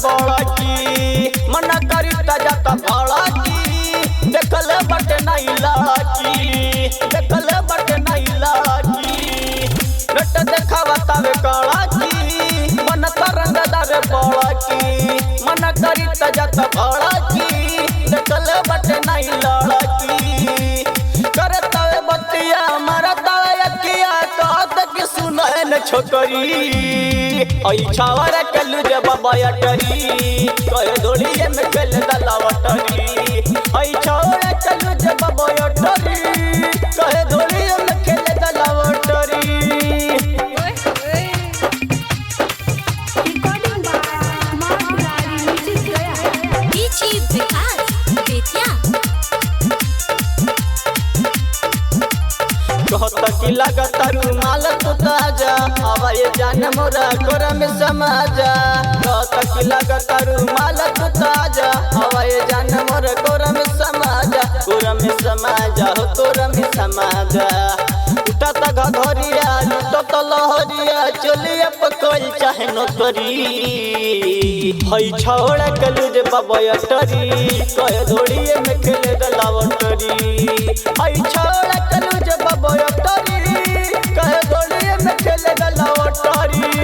बड़की मन करी जाता भड़की देखल बट नहीं लड़की देखल बट नहीं लड़की रट देखावा तवे कड़की मन तरंगदार बड़की मन करी जाता भड़की देखल बट नहीं लड़की करे तवे बतिया मारा तड़किया कहत कि सुनैन छोकरी आई छावर कलू जे बाबा अटरी कहे धोड़िए में खेल दलावटरी आई छावर कलू जे बाबा अटरी कहे धोड़िए में खेल दलावटरी। कहत कि लगत रुमाल तू ताजा हवाए जान मोरा कोरा में समाजा कहत कि लगत रुमाल तू ताजा हवाए जान मोरा कोरा में समाजा कोरा में समाजा हो कोरा में समाजा उठा तक घरिया लुटो तो लहरिया चलिए पकल चाहे नौकरी हई छोड़ा कलू जे बाबा अटरी कहे धोड़िए में खेले दलावटरी हई छोड़ा कलू जे बाबा अटरी कहे धोड़िए में खेले दलावटरी।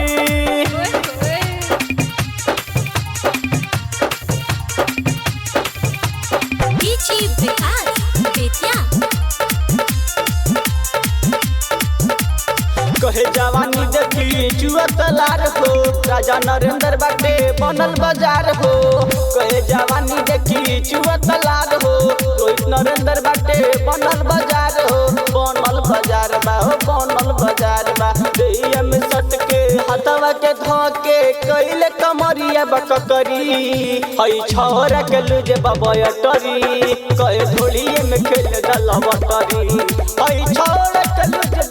कहे जवानी देखी जुआ तलार हो राजा नरेंद्र बाटे बनल बाजार हो कहे जवानी देखी जुआ तलार हो रोहित नरेंद्र बाटे बनल बाजार हो बनल बाजार बा हो बनल बाजार बा देहिया में सट के हथवा के धोके कइले कमरिया बककरी हई छोरा के लुजे बाबा अटरी कहे धोड़िए में खेल दलावटरी हई छोरा के लुजे